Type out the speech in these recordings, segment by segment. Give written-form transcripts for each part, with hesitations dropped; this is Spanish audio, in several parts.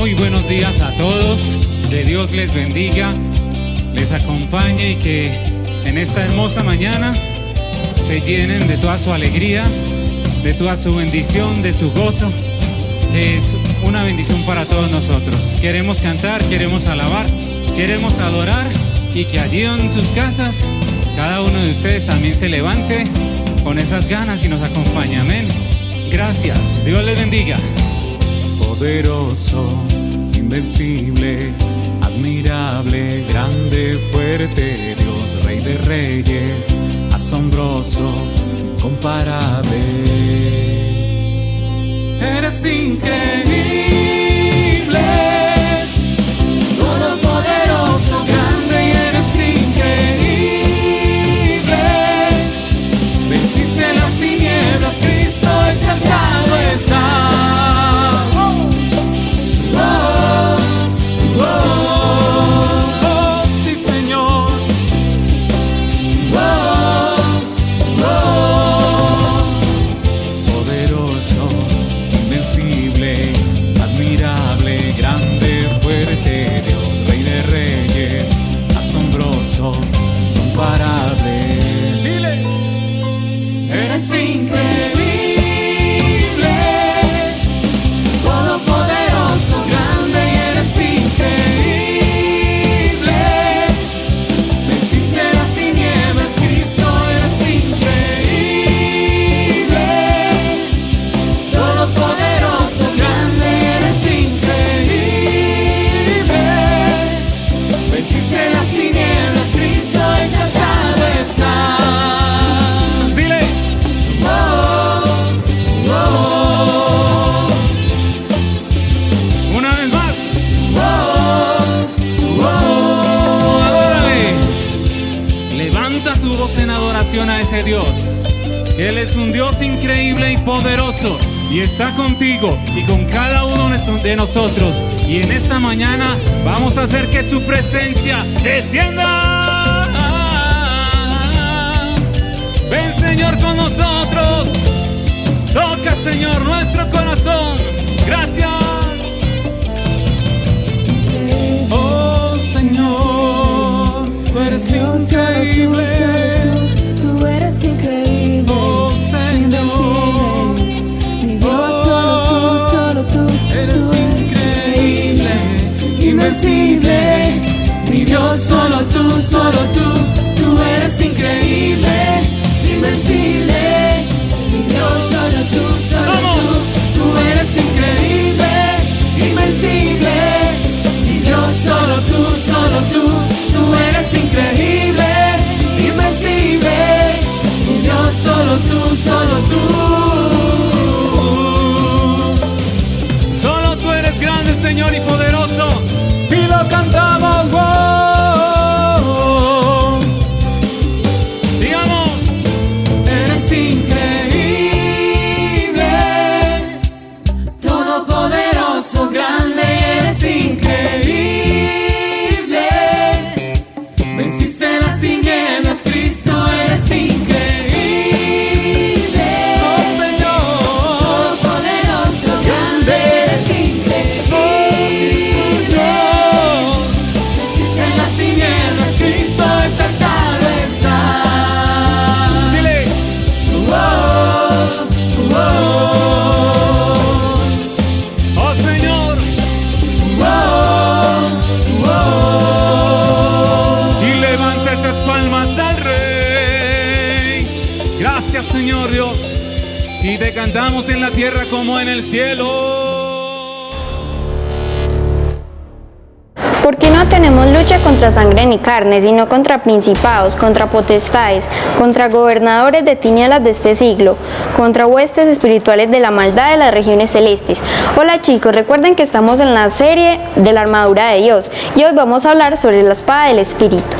Muy buenos días a todos, que Dios les bendiga, les acompañe y que en esta hermosa mañana se llenen de toda su alegría, de toda su bendición, de su gozo, que es una bendición para todos nosotros. Queremos cantar, queremos alabar, queremos adorar y que allí en sus casas cada uno de ustedes también se levante con esas ganas y nos acompañe. Amén. Gracias. Dios les bendiga. Poderoso, invencible, admirable, grande, fuerte, Dios, Rey de Reyes, asombroso, incomparable. Eres increíble, todopoderoso, grande, y eres increíble. Venciste las tinieblas, Cristo exaltado está. A ese Dios, Él es un Dios increíble y poderoso y está contigo y con cada uno de nosotros, y en esta mañana vamos a hacer que su presencia descienda. Ven, Señor, con nosotros, toca, Señor, nuestro corazón. Gracias. Oh, Señor, tú eres increíble. Tú eres increíble, oh, Señor, invencible, mi Dios, solo tú, eres tú increíble, invencible, mi Dios, solo tú, tú eres increíble, invencible, mi Dios, solo tú, tú eres increíble, invencible, mi Dios, solo tú, tú eres increíble, invencible. Dios, solo tú, Solo tú eres grande, Señor, y poderoso. Y lo cantamos, wow. Digamos, eres increíble, todopoderoso, grande, eres increíble. Venciste las tinieblas, Cristo, eres increíble. Señor Dios, y te cantamos en la tierra como en el cielo. Porque no tenemos lucha contra sangre ni carne, sino contra principados, contra potestades, contra gobernadores de tinieblas de este siglo, contra huestes espirituales de la maldad de las regiones celestes. Hola chicos, recuerden que estamos en la serie de la armadura de Dios y hoy vamos a hablar sobre la espada del Espíritu.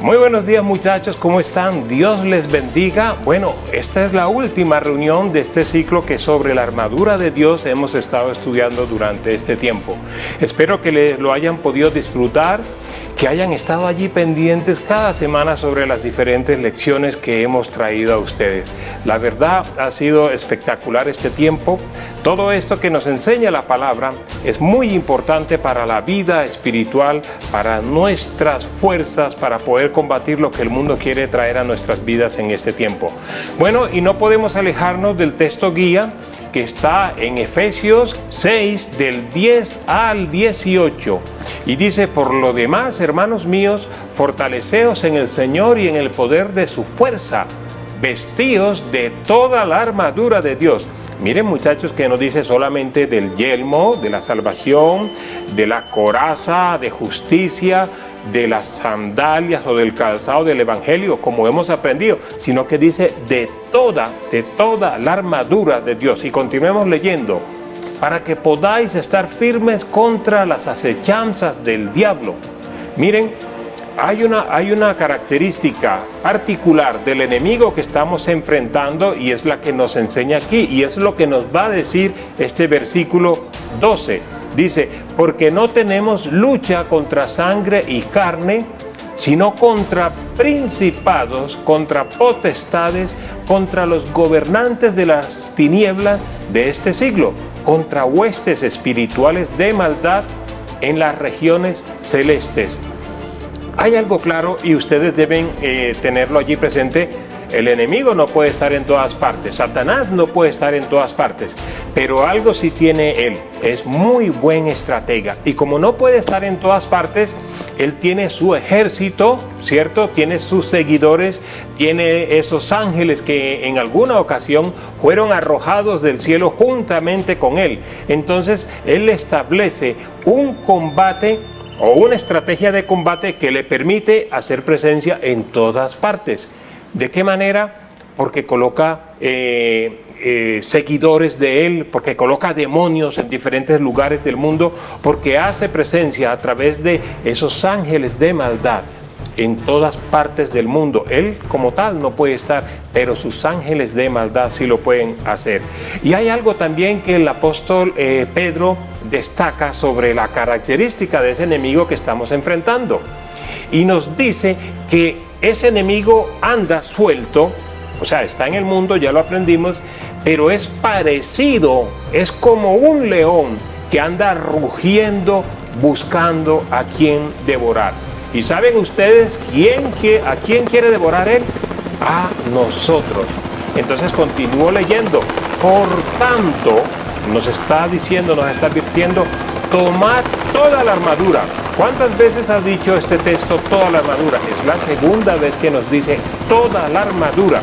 Muy buenos días muchachos, ¿cómo están? Dios les bendiga. Bueno, esta es la última reunión de este ciclo que sobre la armadura de Dios hemos estado estudiando durante este tiempo. Espero que lo hayan podido disfrutar, que hayan estado allí pendientes cada semana sobre las diferentes lecciones que hemos traído a ustedes. La verdad, ha sido espectacular este tiempo. Todo esto que nos enseña la palabra es muy importante para la vida espiritual, para nuestras fuerzas, para poder combatir lo que el mundo quiere traer a nuestras vidas en este tiempo. Bueno, y no podemos alejarnos del texto guía que está en Efesios 6 del 10 al 18 y dice: por lo demás, hermanos míos, fortaleceos en el Señor y en el poder de su fuerza, vestíos de toda la armadura de Dios. Miren, muchachos, que no dice solamente del yelmo, de la salvación, de la coraza de justicia, de las sandalias o del calzado del evangelio, como hemos aprendido, sino que dice de toda la armadura de Dios. Y continuemos leyendo: para que podáis estar firmes contra las acechanzas del diablo. Miren, hay una característica particular del enemigo que estamos enfrentando, y es la que nos enseña aquí, y es lo que nos va a decir este versículo 12. Dice: porque no tenemos lucha contra sangre y carne, sino contra principados, contra potestades, contra los gobernantes de las tinieblas de este siglo, contra huestes espirituales de maldad en las regiones celestes. Hay algo claro y ustedes deben tenerlo allí presente. El enemigo no puede estar en todas partes, Satanás no puede estar en todas partes, pero algo sí tiene él: es muy buen estratega, y como no puede estar en todas partes, él tiene su ejército, ¿cierto? Tiene sus seguidores, tiene esos ángeles que en alguna ocasión fueron arrojados del cielo juntamente con él. Entonces él establece un combate o una estrategia de combate que le permite hacer presencia en todas partes. ¿De qué manera? Porque coloca seguidores de él, porque coloca demonios en diferentes lugares del mundo, porque hace presencia a través de esos ángeles de maldad en todas partes del mundo. Él como tal no puede estar, pero sus ángeles de maldad sí lo pueden hacer. Y hay algo también que el apóstol Pedro destaca sobre la característica de ese enemigo que estamos enfrentando, y nos dice que ese enemigo anda suelto, o sea, está en el mundo, ya lo aprendimos, pero es parecido, es como un león que anda rugiendo buscando a quien devorar. ¿Y saben ustedes a quién quiere devorar él? A nosotros. Entonces continúo leyendo. Por tanto, nos está diciendo, nos está advirtiendo: tomad toda la armadura. ¿Cuántas veces ha dicho este texto toda la armadura? Es la segunda vez que nos dice toda la armadura.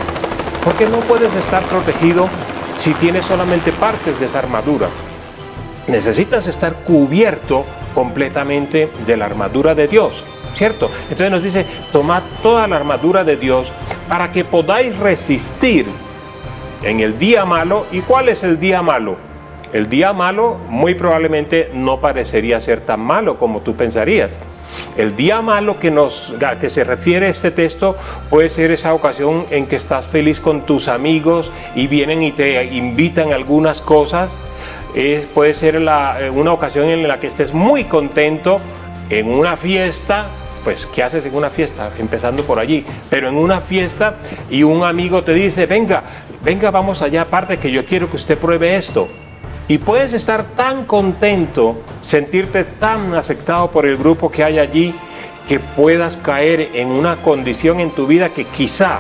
Porque no puedes estar protegido si tienes solamente partes de esa armadura. Necesitas estar cubierto completamente de la armadura de Dios, ¿cierto? Entonces nos dice: tomad toda la armadura de Dios para que podáis resistir en el día malo. ¿Y cuál es el día malo? El día malo muy probablemente no parecería ser tan malo como tú pensarías. El día malo que se refiere este texto puede ser esa ocasión en que estás feliz con tus amigos y vienen y te invitan a algunas cosas. Puede ser una ocasión en la que estés muy contento en una fiesta. Pues, ¿qué haces en una fiesta? Empezando por allí. Pero en una fiesta y un amigo te dice: venga, vamos allá aparte, que yo quiero que usted pruebe esto. Y puedes estar tan contento, sentirte tan aceptado por el grupo que hay allí, que puedas caer en una condición en tu vida que quizá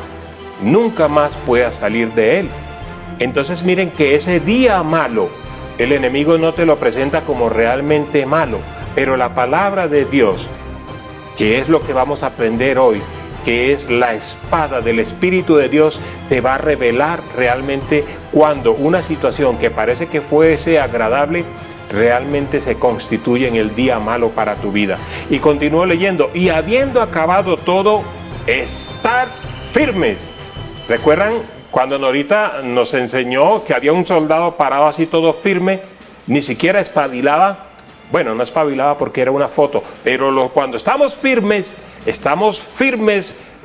nunca más puedas salir de él. Entonces miren que ese día malo, el enemigo no te lo presenta como realmente malo, pero la palabra de Dios, que es lo que vamos a aprender hoy, que es la espada del Espíritu de Dios, te va a revelar realmente cuando una situación que parece que fuese agradable realmente se constituye en el día malo para tu vida. Y continúo leyendo: y habiendo acabado todo, estar firmes. ¿Recuerdan cuando Norita nos enseñó que había un soldado parado así todo firme, ni siquiera espabilaba? Bueno, no espabilaba porque era una foto, pero cuando estamos firmes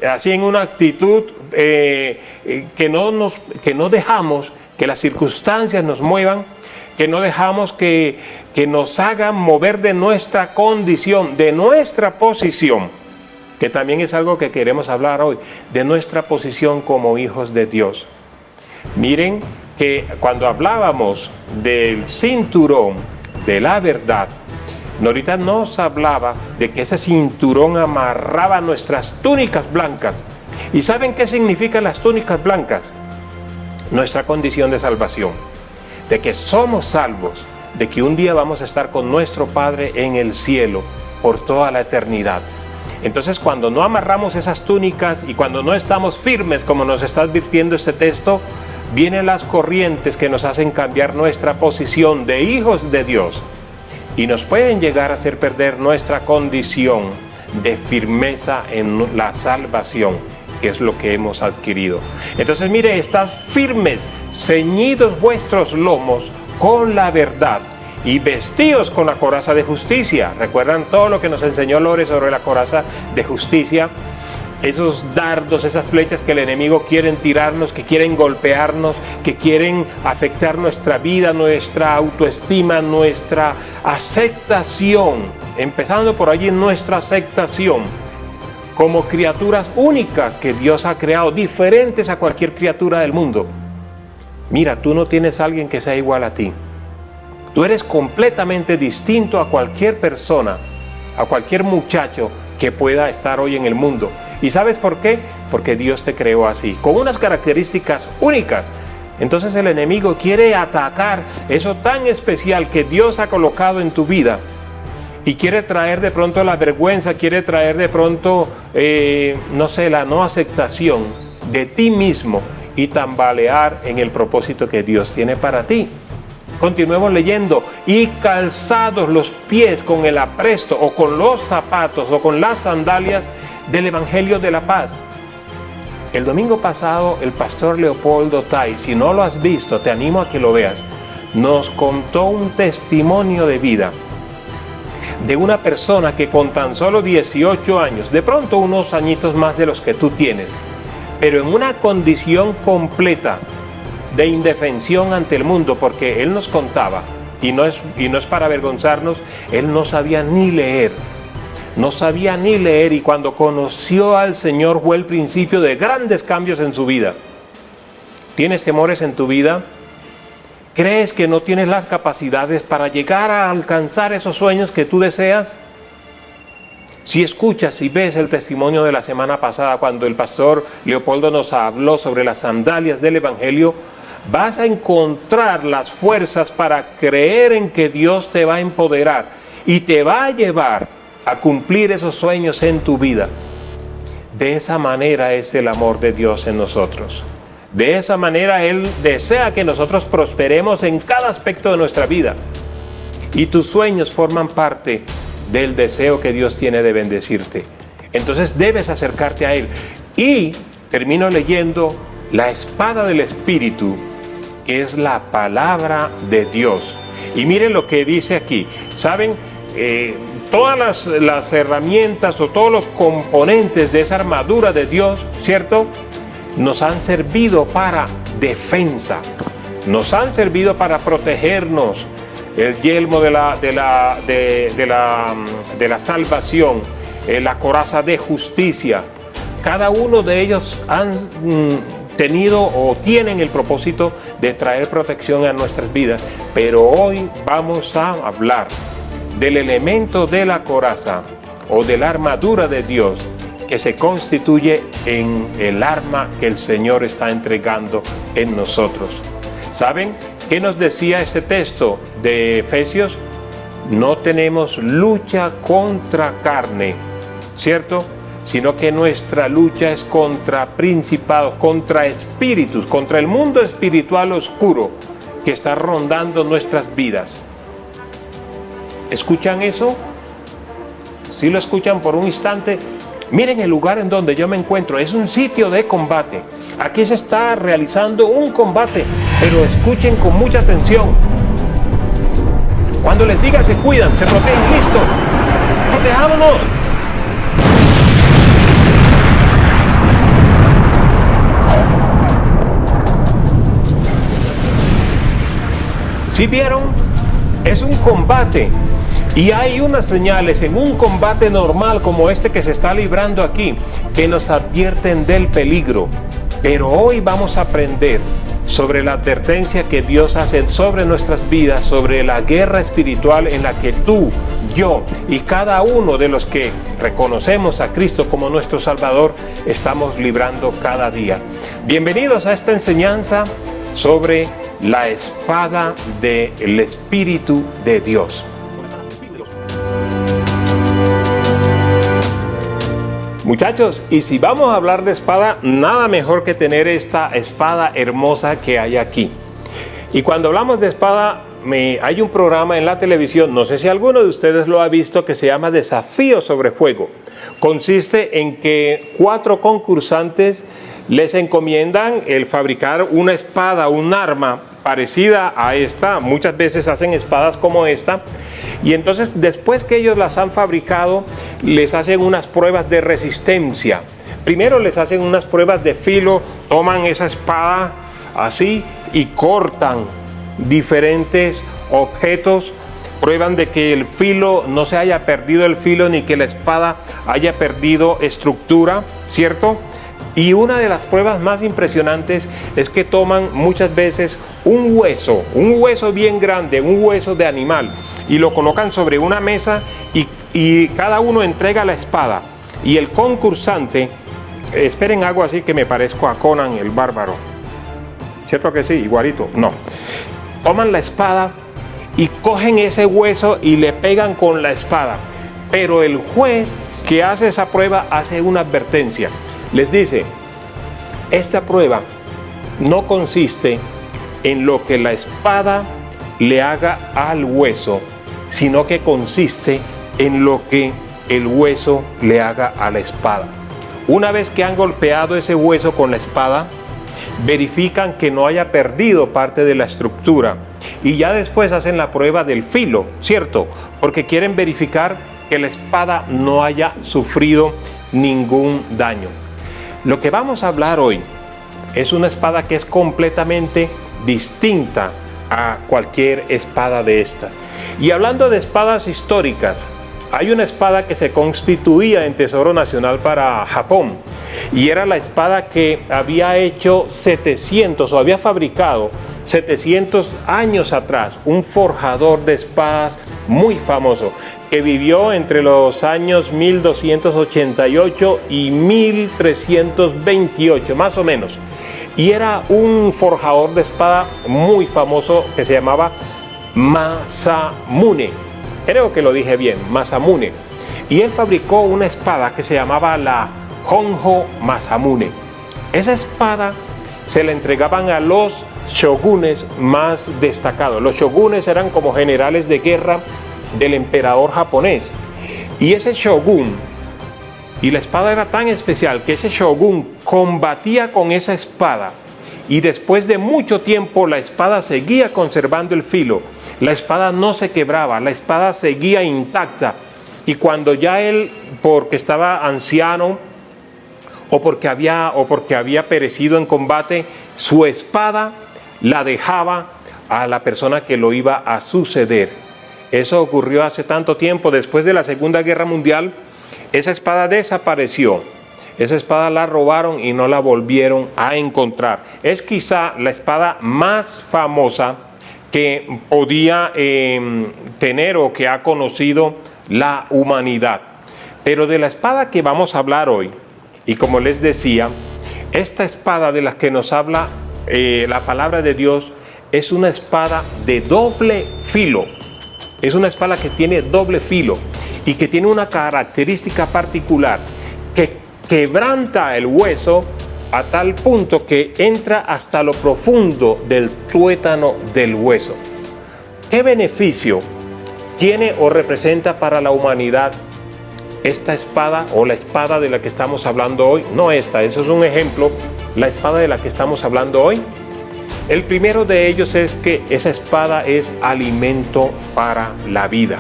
así en una actitud que no dejamos que las circunstancias nos muevan, que no dejamos que nos hagan mover de nuestra condición, de nuestra posición, que también es algo que queremos hablar hoy, de nuestra posición como hijos de Dios. Miren que cuando hablábamos del cinturón de la verdad, Norita nos hablaba de que ese cinturón amarraba nuestras túnicas blancas. ¿Y saben qué significan las túnicas blancas? Nuestra condición de salvación, de que somos salvos, de que un día vamos a estar con nuestro Padre en el cielo por toda la eternidad. Entonces, cuando no amarramos esas túnicas y cuando no estamos firmes, como nos está advirtiendo este texto, vienen las corrientes que nos hacen cambiar nuestra posición de hijos de Dios y nos pueden llegar a hacer perder nuestra condición de firmeza en la salvación, que es lo que hemos adquirido. Entonces, mire, estad firmes, ceñidos vuestros lomos con la verdad y vestidos con la coraza de justicia. ¿Recuerdan todo lo que nos enseñó Lore sobre la coraza de justicia? Esos dardos, esas flechas que el enemigo quiere tirarnos, que quieren golpearnos, que quieren afectar nuestra vida, nuestra autoestima, nuestra aceptación, empezando por allí nuestra aceptación como criaturas únicas que Dios ha creado, diferentes a cualquier criatura del mundo. Mira, tú no tienes a alguien que sea igual a ti. Tú eres completamente distinto a cualquier persona, a cualquier muchacho que pueda estar hoy en el mundo. ¿Y sabes por qué? Porque Dios te creó así, con unas características únicas. Entonces el enemigo quiere atacar eso tan especial que Dios ha colocado en tu vida y quiere traer de pronto la vergüenza, quiere traer de pronto, la no aceptación de ti mismo y tambalear en el propósito que Dios tiene para ti. Continuemos leyendo. Y calzados los pies con el apresto o con los zapatos o con las sandalias del Evangelio de la Paz. El domingo pasado el pastor Leopoldo Tai, si no lo has visto, te animo a que lo veas, nos contó un testimonio de vida de una persona que con tan solo 18 años, de pronto unos añitos más de los que tú tienes, pero en una condición completa de indefensión ante el mundo, porque él nos contaba, y no es para avergonzarnos, él no sabía ni leer. No sabía ni leer, y cuando conoció al Señor fue el principio de grandes cambios en su vida. ¿Tienes temores en tu vida? ¿Crees que no tienes las capacidades para llegar a alcanzar esos sueños que tú deseas? Si escuchas y ves el testimonio de la semana pasada, cuando el pastor Leopoldo nos habló sobre las sandalias del Evangelio, vas a encontrar las fuerzas para creer en que Dios te va a empoderar y te va a llevar a cumplir esos sueños en tu vida. De esa manera es el amor de Dios en nosotros. De esa manera Él desea que nosotros prosperemos en cada aspecto de nuestra vida. Y tus sueños forman parte del deseo que Dios tiene de bendecirte. Entonces debes acercarte a Él. Y termino leyendo la espada del Espíritu, que es la palabra de Dios. Y miren lo que dice aquí. ¿Saben? Todas las herramientas o todos los componentes de esa armadura de Dios, ¿cierto?, nos han servido para defensa, nos han servido para protegernos. El yelmo de la salvación, la coraza de justicia, cada uno de ellos han tenido o tienen el propósito de traer protección a nuestras vidas. Pero hoy vamos a hablar del elemento de la coraza o de la armadura de Dios, que se constituye en el arma que el Señor está entregando en nosotros. ¿Saben qué nos decía este texto de Efesios? No tenemos lucha contra carne, ¿cierto?, sino que nuestra lucha es contra principados, contra espíritus, contra el mundo espiritual oscuro que está rondando nuestras vidas. ¿Escuchan eso? ¿Sí lo escuchan por un instante? Miren el lugar en donde yo me encuentro, es un sitio de combate. Aquí se está realizando un combate, pero escuchen con mucha atención. Cuando les diga se cuidan, se protegen, listo, protejámonos. ¿Sí vieron? Es un combate. Y hay unas señales en un combate normal como este que se está librando aquí, que nos advierten del peligro. Pero hoy vamos a aprender sobre la advertencia que Dios hace sobre nuestras vidas, sobre la guerra espiritual en la que tú, yo y cada uno de los que reconocemos a Cristo como nuestro Salvador estamos librando cada día. Bienvenidos a esta enseñanza sobre la espada del Espíritu de Dios. Muchachos, y si vamos a hablar de espada, nada mejor que tener esta espada hermosa que hay aquí. Y cuando hablamos de espada, hay un programa en la televisión, no sé si alguno de ustedes lo ha visto, que se llama Desafío sobre Fuego. Consiste en que 4 concursantes les encomiendan el fabricar una espada, un arma parecida a esta. Muchas veces hacen espadas como esta. Y entonces, después que ellos las han fabricado, les hacen unas pruebas de resistencia. Primero les hacen unas pruebas de filo, toman esa espada así y cortan diferentes objetos. Prueban de que el filo no se haya perdido el filo, ni que la espada haya perdido estructura, ¿cierto? Y una de las pruebas más impresionantes es que toman muchas veces un hueso bien grande, un hueso de animal, y lo colocan sobre una mesa y cada uno entrega la espada. Y el concursante, esperen algo así que me parezco a Conan el bárbaro, ¿cierto que sí? Igualito, no. Toman la espada y cogen ese hueso y le pegan con la espada. Pero el juez que hace esa prueba hace una advertencia. Les dice, esta prueba no consiste en lo que la espada le haga al hueso, sino que consiste en lo que el hueso le haga a la espada. Una vez que han golpeado ese hueso con la espada, verifican que no haya perdido parte de la estructura y ya después hacen la prueba del filo, ¿cierto? Porque quieren verificar que la espada no haya sufrido ningún daño. Lo que vamos a hablar hoy es una espada que es completamente distinta a cualquier espada de estas. Y hablando de espadas históricas, hay una espada que se constituía en Tesoro Nacional para Japón, y era la espada que había hecho 700 o había fabricado 700 años atrás un forjador de espadas muy famoso que vivió entre los años 1288 y 1328 más o menos, y era un forjador de espada muy famoso que se llamaba Masamune. Creo que lo dije bien, Masamune. Y él fabricó una espada que se llamaba la Honjo Masamune. Esa espada se la entregaban a los shogunes más destacados. Los shogunes eran como generales de guerra del emperador japonés. Y ese shogun, y la espada era tan especial que ese shogun combatía con esa espada, y después de mucho tiempo la espada seguía conservando el filo. La espada no se quebraba, la espada seguía intacta. Y cuando ya él, porque estaba anciano o porque había perecido en combate, su espada la dejaba a la persona que lo iba a suceder. Eso ocurrió hace tanto tiempo. Después de la Segunda Guerra Mundial, esa espada desapareció. Esa espada la robaron y no la volvieron a encontrar. Es quizá la espada más famosa que podía tener o que ha conocido la humanidad. Pero de la espada que vamos a hablar hoy, y como les decía, esta espada de la que nos habla la palabra de Dios es una espada de doble filo. Es una espada que tiene doble filo y que tiene una característica particular, que quebranta el hueso a tal punto que entra hasta lo profundo del tuétano del hueso. ¿Qué beneficio tiene o representa para la humanidad esta espada, o la espada de la que estamos hablando hoy? No esta, eso es un ejemplo, la espada de la que estamos hablando hoy. El primero de ellos es que esa espada es alimento para la vida.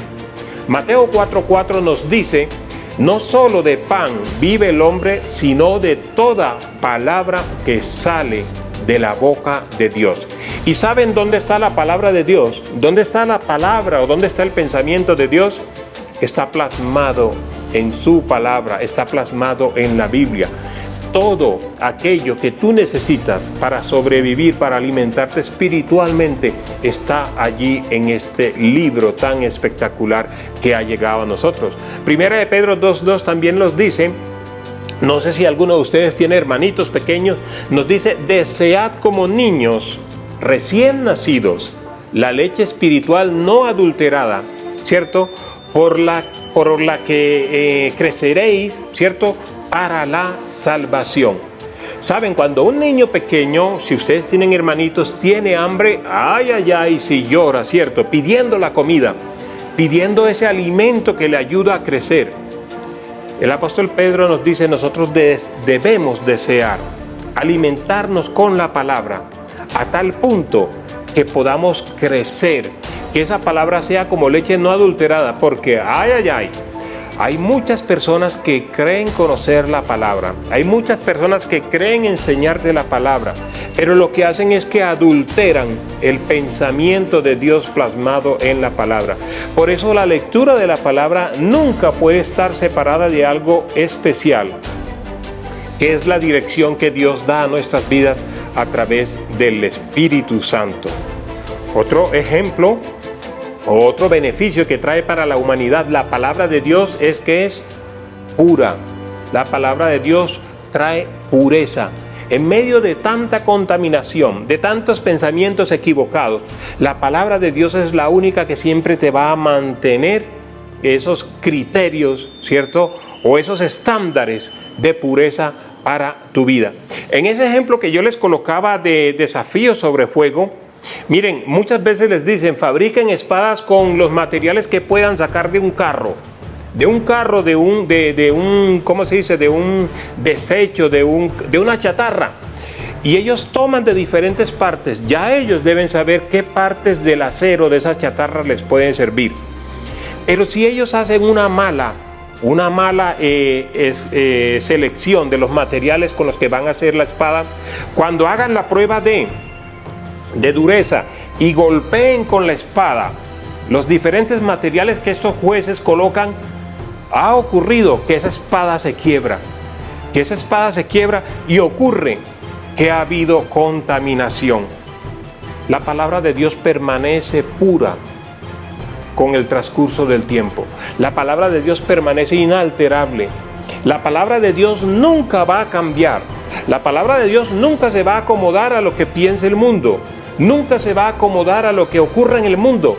Mateo 4:4 nos dice: no solo de pan vive el hombre, sino de toda palabra que sale de la boca de Dios. ¿Y saben dónde está la palabra de Dios? ¿Dónde está la palabra o dónde está el pensamiento de Dios? Está plasmado en su palabra, está plasmado en la Biblia. Todo aquello que tú necesitas para sobrevivir, para alimentarte espiritualmente, está allí en este libro tan espectacular que ha llegado a nosotros. Primera de Pedro 2:2 también nos dice, no sé si alguno de ustedes tiene hermanitos pequeños, nos dice, desead como niños recién nacidos la leche espiritual no adulterada, ¿cierto? Por la que creceréis, ¿cierto? Para la salvación. Saben, cuando un niño pequeño, si ustedes tienen hermanitos, tiene hambre, ay, ay, ay, si llora, ¿cierto? Pidiendo la comida, pidiendo ese alimento que le ayuda a crecer. El apóstol Pedro nos dice, nosotros debemos desear alimentarnos con la palabra a tal punto que podamos crecer, que esa palabra sea como leche no adulterada, porque ay, ay, ay, hay muchas personas que creen conocer la palabra, hay muchas personas que creen enseñarte la palabra, pero lo que hacen es que adulteran el pensamiento de Dios plasmado en la palabra. Por eso la lectura de la palabra nunca puede estar separada de algo especial, que es la dirección que Dios da a nuestras vidas a través del Espíritu Santo. Otro ejemplo, otro beneficio que trae para la humanidad la palabra de Dios es que es pura. La palabra de Dios trae pureza. En medio de tanta contaminación, de tantos pensamientos equivocados, la palabra de Dios es la única que siempre te va a mantener esos criterios, ¿cierto? O esos estándares de pureza para tu vida. En ese ejemplo que yo les colocaba de desafío sobre fuego, miren, muchas veces les dicen, fabriquen espadas con los materiales que puedan sacar de un carro, de un ¿cómo se dice? De un desecho, de una chatarra. Y ellos toman de diferentes partes. Ya ellos deben saber qué partes del acero de esas chatarras les pueden servir. Pero si ellos hacen una mala selección de los materiales con los que van a hacer la espada, cuando hagan la prueba de dureza y golpeen con la espada los diferentes materiales que estos jueces colocan, ha ocurrido que esa espada se quiebra, y ocurre que ha habido contaminación. La palabra de Dios permanece pura con el transcurso del tiempo. La palabra de Dios permanece inalterable. La palabra de Dios nunca va a cambiar. La palabra de Dios nunca se va a acomodar a lo que piense el mundo. Nunca se va a acomodar a lo que ocurra en el mundo.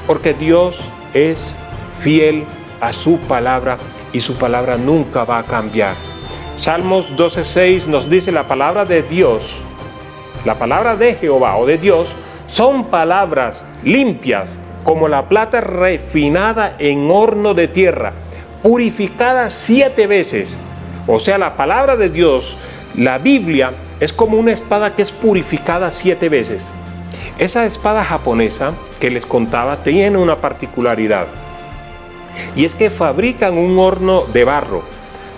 Porque Dios es fiel a su palabra y su palabra nunca va a cambiar. Salmos 12:6 nos dice, la palabra de Dios, la palabra de Jehová o de Dios, son palabras limpias como la plata refinada en horno de tierra, purificada 7 veces. O sea, la palabra de Dios, la Biblia, es como una espada que es purificada 7 veces. Esa espada japonesa que les contaba tiene una particularidad. Y es que fabrican un horno de barro.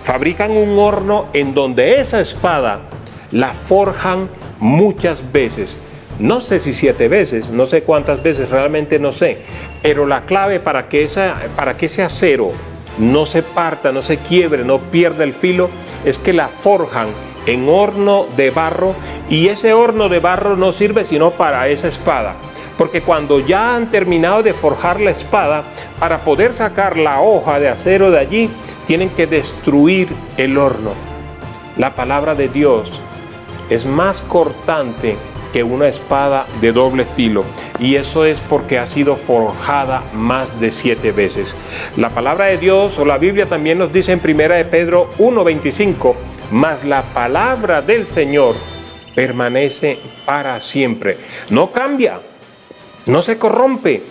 Fabrican un horno en donde esa espada la forjan muchas veces. No sé si 7 veces, no sé cuántas veces, realmente no sé. Pero la clave para que ese acero no se parta, no se quiebre, no pierda el filo, es que la forjan en horno de barro, y ese horno de barro no sirve sino para esa espada. Porque cuando ya han terminado de forjar la espada, para poder sacar la hoja de acero de allí, tienen que destruir el horno. La palabra de Dios es más cortante que una espada de doble filo, y eso es porque ha sido forjada más de 7 veces. La palabra de Dios, o la Biblia, también nos dice en 1 de Pedro 1:25, mas la palabra del Señor permanece para siempre. No cambia, no se corrompe.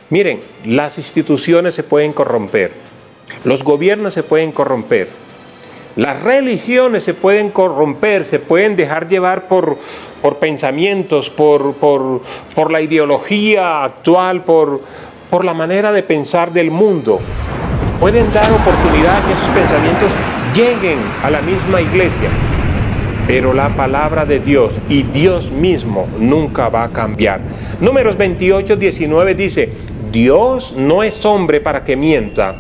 Miren, las instituciones se pueden corromper, los gobiernos se pueden corromper, las religiones se pueden corromper, se pueden dejar llevar por pensamientos, por la ideología actual, por la manera de pensar del mundo. Pueden dar oportunidad a que esos pensamientos lleguen a la misma iglesia. pero la palabra de Dios y Dios mismo nunca va a cambiar. Números 28, 19 dice: Dios no es hombre para que mienta,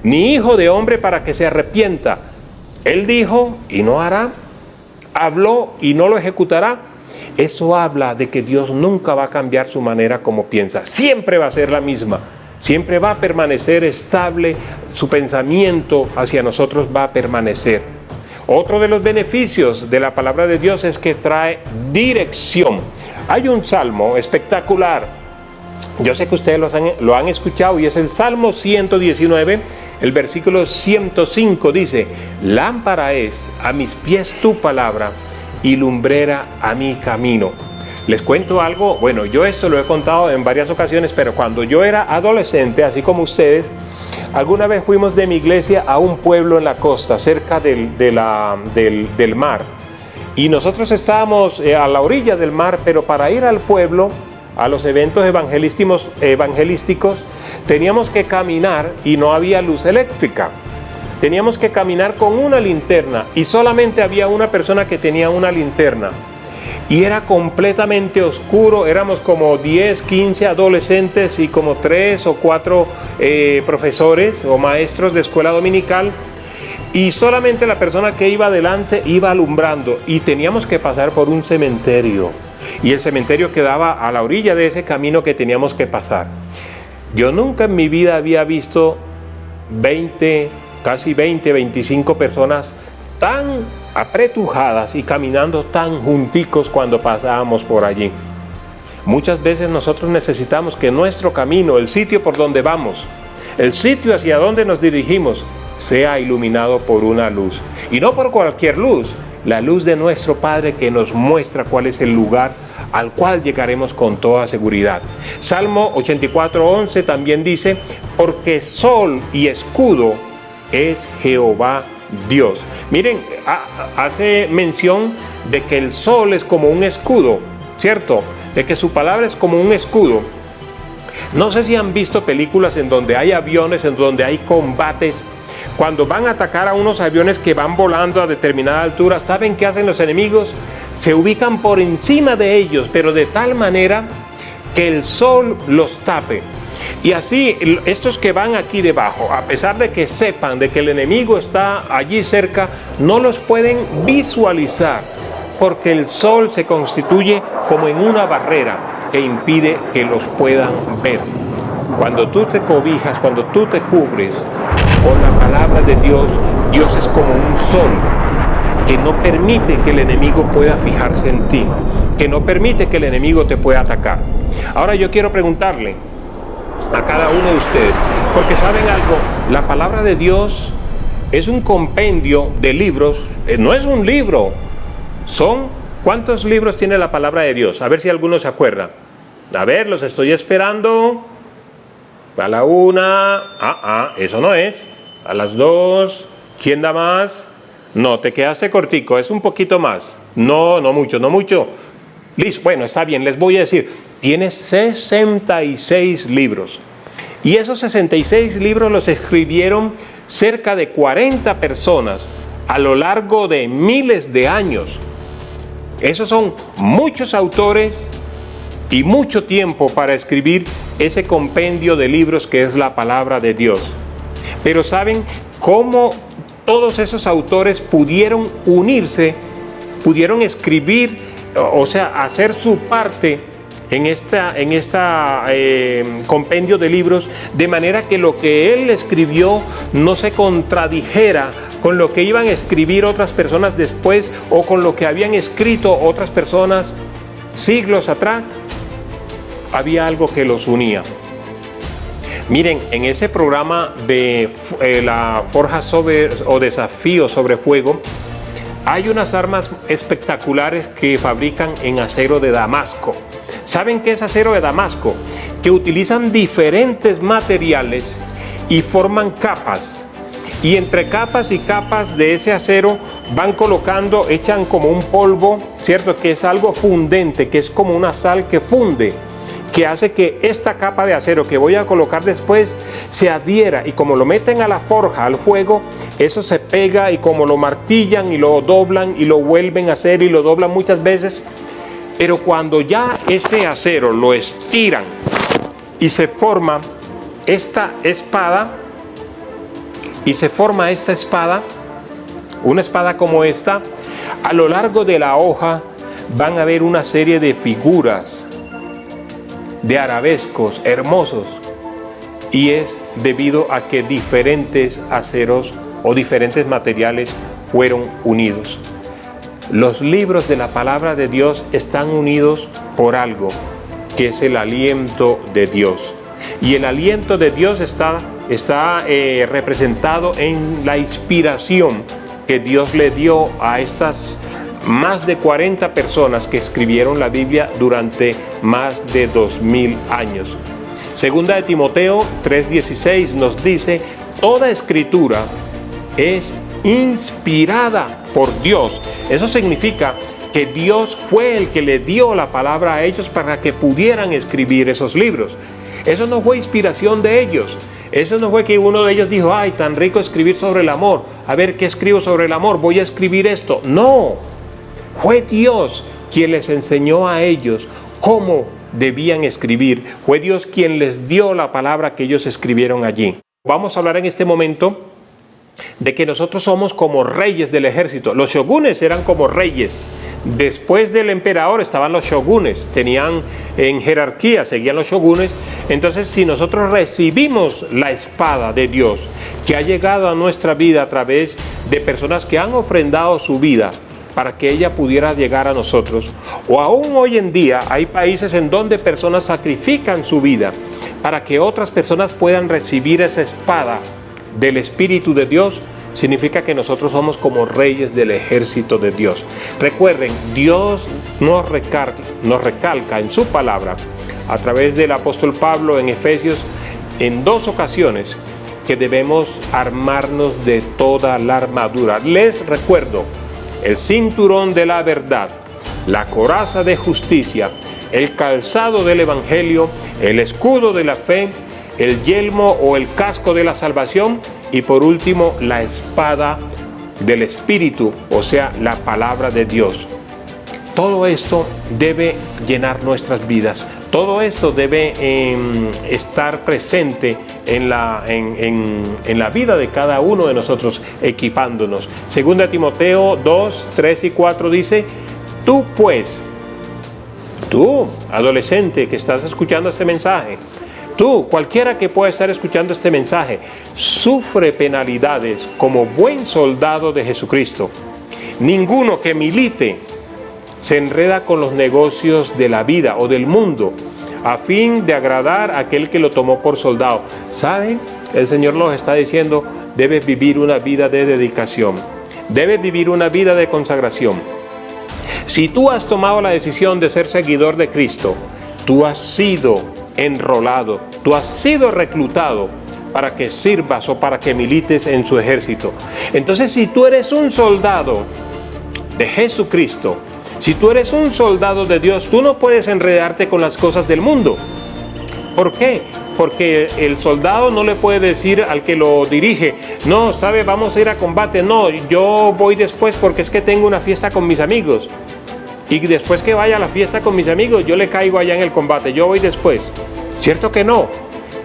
ni hijo de hombre para que se arrepienta. Él dijo y no hará, habló y no lo ejecutará. Eso habla de que Dios nunca va a cambiar su manera como piensa. Siempre va a ser la misma. Siempre va a permanecer estable. Su pensamiento hacia nosotros va a permanecer. Otro de los beneficios de la palabra de Dios es que trae dirección. Hay un salmo espectacular. Yo sé que ustedes lo han escuchado, y es el Salmo 119, el versículo 105 dice: lámpara es a mis pies tu palabra y lumbrera a mi camino. Les cuento algo, bueno, yo esto lo he contado en varias ocasiones, pero cuando yo era adolescente, así como ustedes, alguna vez fuimos de mi iglesia a un pueblo en la costa, cerca del mar, y nosotros estábamos a la orilla del mar, pero para ir al pueblo, a los eventos evangelísticos, teníamos que caminar y no había luz eléctrica. Teníamos que caminar con una linterna y solamente había una persona que tenía una linterna. Y era completamente oscuro, éramos como 10, 15 adolescentes y como 3 o 4 profesores o maestros de escuela dominical. Y solamente la persona que iba adelante iba alumbrando, y teníamos que pasar por un cementerio. Y el cementerio quedaba a la orilla de ese camino que teníamos que pasar. Yo nunca en mi vida había visto casi 20, 25 personas tan apretujadas y caminando tan junticos cuando pasábamos por allí. Muchas veces nosotros necesitamos que nuestro camino, el sitio por donde vamos, el sitio hacia donde nos dirigimos, sea iluminado por una luz. Y no por cualquier luz, la luz de nuestro Padre, que nos muestra cuál es el lugar al cual llegaremos con toda seguridad. Salmo 84:11 también dice: porque sol y escudo es Jehová Dios. Miren, hace mención de que el sol es como un escudo, ¿cierto? De que su palabra es como un escudo. No sé si han visto películas en donde hay aviones, en donde hay combates. Cuando van a atacar a unos aviones que van volando a determinada altura, ¿saben qué hacen los enemigos? Se ubican por encima de ellos, pero de tal manera que el sol los tape. Y así, estos que van aquí debajo, a pesar de que sepan de que el enemigo está allí cerca, no los pueden visualizar, porque el sol se constituye como en una barrera que impide que los puedan ver. Cuando tú te cobijas, cuando tú te cubres con la palabra de Dios, Dios es como un sol que no permite que el enemigo pueda fijarse en ti, que no permite que el enemigo te pueda atacar. Ahora yo quiero preguntarle a cada uno de ustedes, porque saben algo, la palabra de Dios es un compendio de libros, no es un libro, ¿cuántos libros tiene la palabra de Dios? A ver si alguno se acuerda. A ver, los estoy esperando. A la 1, eso no es. A las 2, ¿quién da más? No, te quedaste cortico, es un poquito más. No mucho. Listo, bueno, está bien, les voy a decir, tiene 66 libros. Y esos 66 libros los escribieron cerca de 40 personas a lo largo de miles de años. Esos son muchos autores y mucho tiempo para escribir ese compendio de libros que es la palabra de Dios. Pero ¿saben cómo todos esos autores pudieron unirse, pudieron escribir, o sea, hacer su parte en esta compendio de libros, de manera que lo que él escribió no se contradijera con lo que iban a escribir otras personas después, o con lo que habían escrito otras personas siglos atrás? Había algo que los unía. Miren, en ese programa de la forja o desafío sobre fuego, hay unas armas espectaculares que fabrican en acero de Damasco. ¿Saben qué es acero de Damasco? Que utilizan diferentes materiales y forman capas. Y entre capas y capas de ese acero van colocando, echan como un polvo, ¿cierto? Que es algo fundente, que es como una sal que funde, que hace que esta capa de acero que voy a colocar después se adhiera, y como lo meten a la forja, al fuego, eso se pega, y como lo martillan y lo doblan y lo vuelven a hacer y lo doblan muchas veces, pero cuando ya ese acero lo estiran y se forma esta espada, una espada como esta, a lo largo de la hoja van a ver una serie de figuras, de arabescos hermosos, y es debido a que diferentes aceros o diferentes materiales fueron unidos. Los libros de la palabra de Dios están unidos por algo, que es el aliento de Dios. Y el aliento de Dios está representado en la inspiración que Dios le dio a estas más de 40 personas que escribieron la Biblia durante más de 2000 años. Segunda de Timoteo 3:16 nos dice: toda escritura es inspirada por Dios. Eso significa que Dios fue el que le dio la palabra a ellos para que pudieran escribir esos libros. Eso no fue inspiración de ellos. Eso no fue que uno de ellos dijo: ay, tan rico escribir sobre el amor, a ver qué escribo sobre el amor, voy a escribir esto. No, fue Dios quien les enseñó a ellos cómo debían escribir. Fue Dios quien les dio la palabra que ellos escribieron allí. Vamos a hablar en este momento de que nosotros somos como reyes del ejército. Los shogunes eran como reyes. Después del emperador estaban los shogunes, tenían en jerarquía, seguían los shogunes. Entonces, si nosotros recibimos la espada de Dios que ha llegado a nuestra vida a través de personas que han ofrendado su vida para que ella pudiera llegar a nosotros, o aún hoy en día hay países en donde personas sacrifican su vida para que otras personas puedan recibir esa espada del Espíritu de Dios, significa que nosotros somos como reyes del ejército de Dios. Recuerden, Dios nos recalca en su palabra, a través del apóstol Pablo en Efesios, en 2 ocasiones, que debemos armarnos de toda la armadura. Les recuerdo: el cinturón de la verdad, la coraza de justicia, el calzado del evangelio, el escudo de la fe, el yelmo o el casco de la salvación, y por último la espada del Espíritu, o sea, la palabra de Dios. Todo esto debe llenar nuestras vidas. Todo esto debe estar presente en la vida de cada uno de nosotros, equipándonos. Segunda Timoteo 2, 3 y 4 dice: tú pues, tú, adolescente que estás escuchando este mensaje, tú, cualquiera que pueda estar escuchando este mensaje, sufre penalidades como buen soldado de Jesucristo. Ninguno que milite se enreda con los negocios de la vida o del mundo, a fin de agradar a aquel que lo tomó por soldado. ¿Saben? El Señor nos está diciendo: debes vivir una vida de dedicación, debes vivir una vida de consagración. Si tú has tomado la decisión de ser seguidor de Cristo, tú has sido enrolado, tú has sido reclutado para que sirvas o para que milites en su ejército. Entonces, si tú eres un soldado de Jesucristo, si tú eres un soldado de Dios, tú no puedes enredarte con las cosas del mundo. ¿Por qué? Porque el soldado no le puede decir al que lo dirige: no, ¿sabe? Vamos a ir a combate. No, yo voy después porque es que tengo una fiesta con mis amigos. Y después que vaya a la fiesta con mis amigos, yo le caigo allá en el combate, yo voy después. ¿Cierto que no?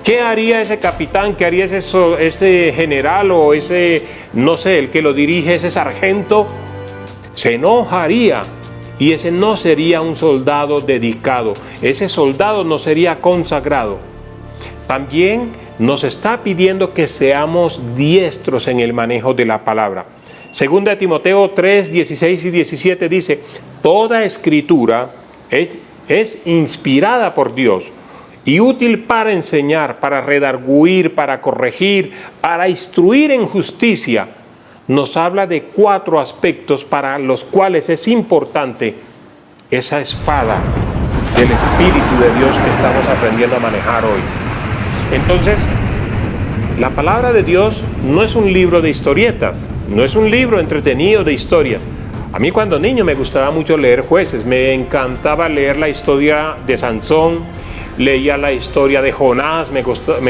¿Qué haría ese capitán? ¿Qué haría ese general o ese, no sé, el que lo dirige, ese sargento? Se enojaría. Y ese no sería un soldado dedicado. Ese soldado no sería consagrado. También nos está pidiendo que seamos diestros en el manejo de la palabra. Segunda de Timoteo 3, 16 y 17 dice: toda escritura es inspirada por Dios y útil para enseñar, para redarguir, para corregir, para instruir en justicia. Nos habla de 4 aspectos para los cuales es importante esa espada del Espíritu de Dios que estamos aprendiendo a manejar hoy. Entonces, la palabra de Dios no es un libro de historietas, no es un libro entretenido de historias. A mí cuando niño me gustaba mucho leer Jueces, me encantaba leer la historia de Sansón, leía la historia de Jonás, me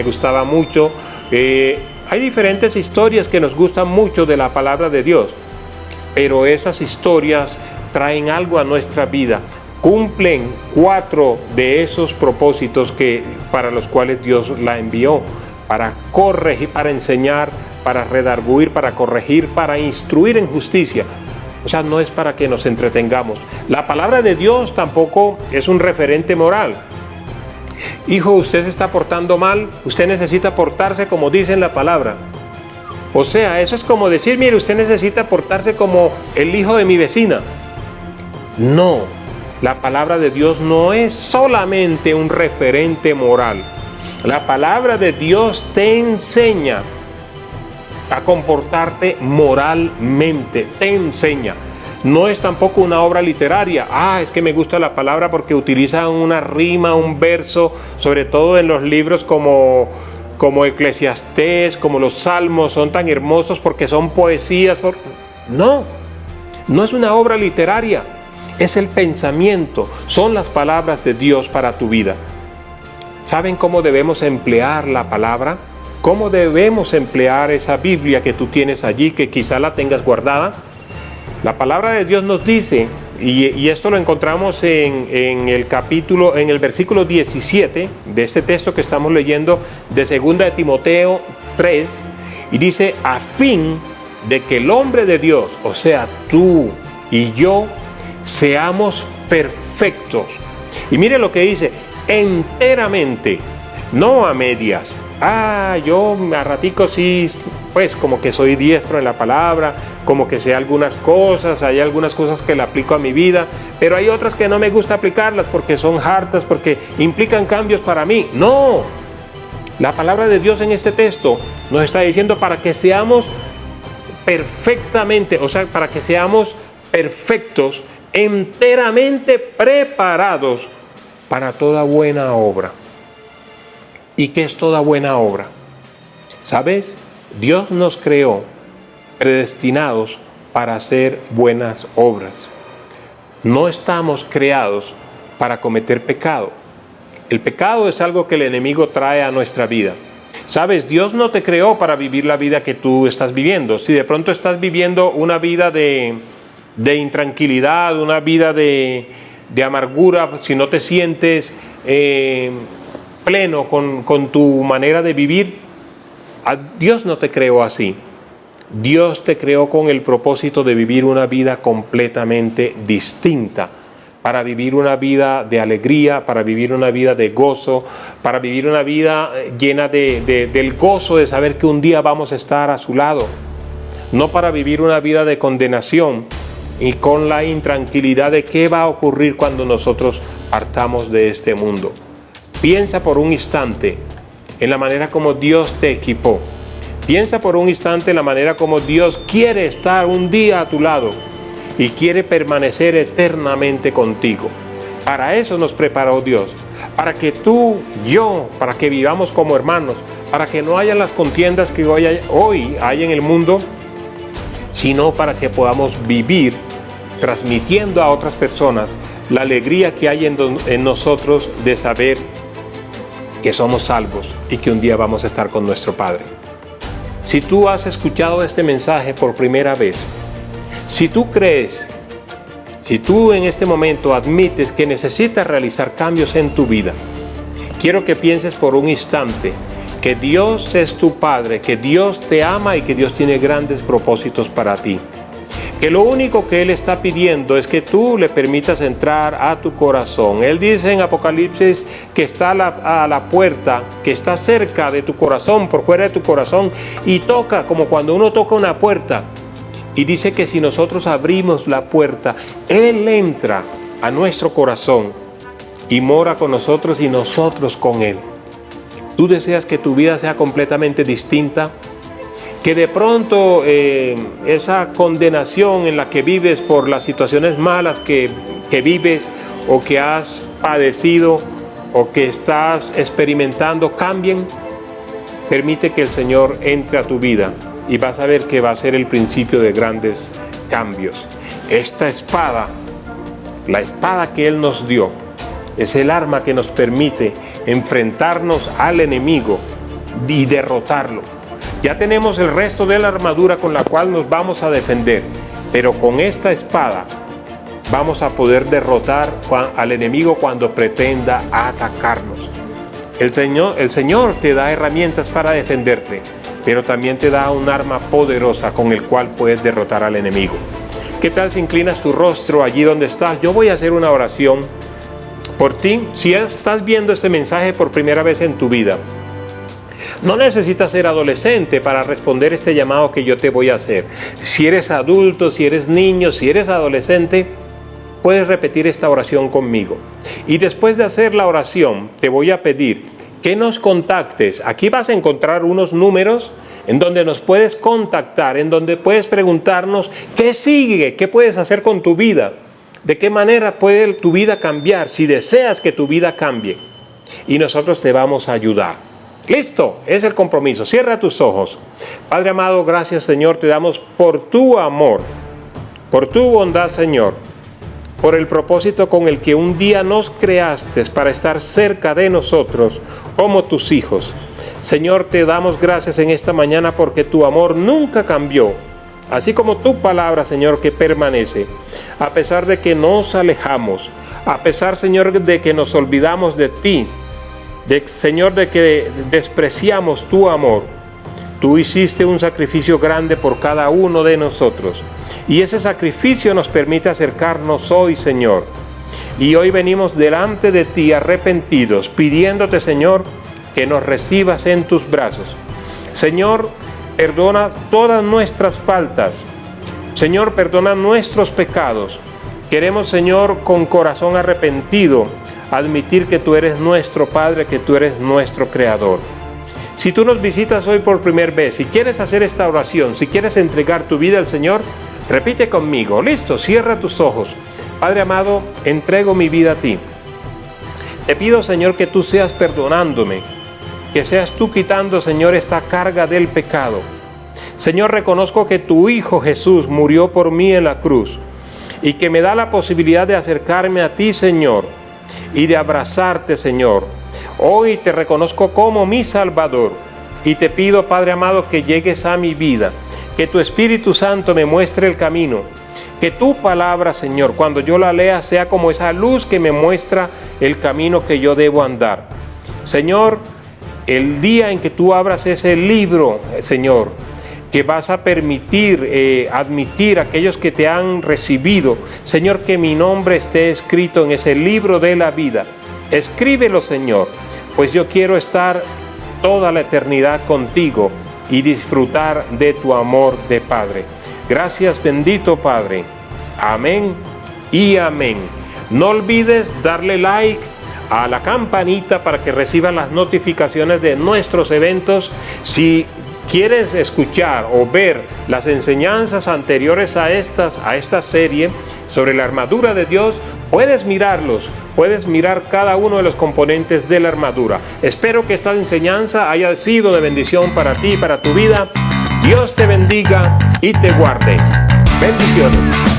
gustaba mucho. Hay diferentes historias que nos gustan mucho de la palabra de Dios, pero esas historias traen algo a nuestra vida, cumplen 4 de esos propósitos para los cuales Dios la envió: para corregir, para enseñar, para redarguir, para corregir, para instruir en justicia. O sea, no es para que nos entretengamos. La palabra de Dios tampoco es un referente moral. Hijo, usted se está portando mal, usted necesita portarse como dice en la palabra. O sea, eso es como decir, mire, usted necesita portarse como el hijo de mi vecina. No, la palabra de Dios no es solamente un referente moral. La palabra de Dios te enseña a comportarte moralmente, te enseña. No es tampoco una obra literaria. Es que me gusta la palabra porque utiliza una rima, un verso, sobre todo en los libros como Eclesiastés, como los Salmos, son tan hermosos porque son poesías. No es una obra literaria, es el pensamiento, son las palabras de Dios para tu vida. ¿Saben cómo debemos emplear la palabra? ¿Cómo debemos emplear esa Biblia que tú tienes allí, que quizá la tengas guardada? La palabra de Dios nos dice, y esto lo encontramos en el versículo 17 de este texto que estamos leyendo de 2 de Timoteo 3, y dice: a fin de que el hombre de Dios, o sea, tú y yo, seamos perfectos. Y mire lo que dice: enteramente, no a medias. Yo a ratico sí, pues como que soy diestro en la palabra, como que sé algunas cosas, hay algunas cosas que le aplico a mi vida, pero hay otras que no me gusta aplicarlas porque son hartas, porque implican cambios para mí. No, la palabra de Dios en este texto nos está diciendo para que seamos perfectamente, o sea, para que seamos perfectos, enteramente preparados para toda buena obra. ¿Y qué es toda buena obra? ¿Sabes? Dios nos creó predestinados para hacer buenas obras. No estamos creados para cometer pecado. El pecado es algo que el enemigo trae a nuestra vida. ¿Sabes? Dios no te creó para vivir la vida que tú estás viviendo. Si de pronto estás viviendo una vida de intranquilidad, una vida de amargura, si no te sientes pleno con tu manera de vivir, Dios no te creó así. Dios te creó con el propósito de vivir una vida completamente distinta, para vivir una vida de alegría, para vivir una vida de gozo, para vivir una vida llena del gozo de saber que un día vamos a estar a su lado, no para vivir una vida de condenación y con la intranquilidad de qué va a ocurrir cuando nosotros partamos de este mundo. Piensa por un instante en la manera como Dios te equipó. Piensa por un instante en la manera como Dios quiere estar un día a tu lado y quiere permanecer eternamente contigo. Para eso nos preparó Dios, para que tú, yo, para que vivamos como hermanos, para que no haya las contiendas que hoy hay en el mundo, sino para que podamos vivir transmitiendo a otras personas la alegría que hay en nosotros de saber que somos salvos y que un día vamos a estar con nuestro Padre. Si tú has escuchado este mensaje por primera vez, si tú crees, si tú en este momento admites que necesitas realizar cambios en tu vida, quiero que pienses por un instante que Dios es tu Padre, que Dios te ama y que Dios tiene grandes propósitos para ti. Que lo único que Él está pidiendo es que tú le permitas entrar a tu corazón. Él dice en Apocalipsis que está a la puerta, que está cerca de tu corazón, por fuera de tu corazón, y toca como cuando uno toca una puerta. Y dice que si nosotros abrimos la puerta, Él entra a nuestro corazón y mora con nosotros y nosotros con Él. ¿Tú deseas que tu vida sea completamente distinta? Que de pronto esa condenación en la que vives por las situaciones malas que vives o que has padecido o que estás experimentando cambien. Permite que el Señor entre a tu vida y vas a ver que va a ser el principio de grandes cambios. Esta espada, la espada que Él nos dio, es el arma que nos permite enfrentarnos al enemigo y derrotarlo. Ya tenemos el resto de la armadura con la cual nos vamos a defender, pero con esta espada vamos a poder derrotar al enemigo cuando pretenda atacarnos. El Señor te da herramientas para defenderte, pero también te da un arma poderosa con el cual puedes derrotar al enemigo. ¿Qué tal si inclinas tu rostro allí donde estás? Yo voy a hacer una oración por ti. Si estás viendo este mensaje por primera vez en tu vida, no necesitas ser adolescente para responder este llamado que yo te voy a hacer. Si eres adulto, si eres niño, si eres adolescente, puedes repetir esta oración conmigo. Y después de hacer la oración, te voy a pedir que nos contactes. Aquí vas a encontrar unos números en donde nos puedes contactar, en donde puedes preguntarnos qué sigue, qué puedes hacer con tu vida, de qué manera puede tu vida cambiar, si deseas que tu vida cambie. Y nosotros te vamos a ayudar. Listo, es el compromiso. Cierra tus ojos. Padre amado, gracias Señor, te damos por tu amor, por tu bondad Señor, por el propósito con el que un día nos creaste para estar cerca de nosotros como tus hijos. Señor, te damos gracias en esta mañana porque tu amor nunca cambió, así como tu palabra, Señor, que permanece. A pesar de que nos alejamos, a pesar, Señor, de que nos olvidamos de ti, Señor, de que despreciamos tu amor, tú hiciste un sacrificio grande por cada uno de nosotros. Y ese sacrificio nos permite acercarnos hoy, Señor. Y hoy venimos delante de ti arrepentidos, pidiéndote, Señor, que nos recibas en tus brazos. Señor, perdona todas nuestras faltas. Señor, perdona nuestros pecados. Queremos, Señor, con corazón arrepentido, admitir que tú eres nuestro Padre, que tú eres nuestro Creador. Si tú nos visitas hoy por primera vez, si quieres hacer esta oración, si quieres entregar tu vida al Señor, repite conmigo. Listo, cierra tus ojos. Padre amado, entrego mi vida a ti. Te pido, Señor, que tú seas perdonándome, que seas tú quitando, Señor, esta carga del pecado. Señor, reconozco que tu Hijo Jesús murió por mí en la cruz y que me da la posibilidad de acercarme a ti, Señor, y de abrazarte, Señor. Hoy te reconozco como mi Salvador y te pido, Padre amado, que llegues a mi vida, que tu Espíritu Santo me muestre el camino, que tu palabra, Señor, cuando yo la lea, sea como esa luz que me muestra el camino que yo debo andar. Señor, el día en que tú abras ese libro, Señor, que vas a permitir admitir a aquellos que te han recibido, Señor, que mi nombre esté escrito en ese libro de la vida. Escríbelo, Señor, pues yo quiero estar toda la eternidad contigo y disfrutar de tu amor de Padre. Gracias, bendito Padre. Amén y amén. No olvides darle like a la campanita para que reciban las notificaciones de nuestros eventos. Si quieres escuchar o ver las enseñanzas anteriores a esta serie sobre la armadura de Dios, puedes mirarlos, puedes mirar cada uno de los componentes de la armadura. Espero que esta enseñanza haya sido de bendición para ti y para tu vida. Dios te bendiga y te guarde. Bendiciones.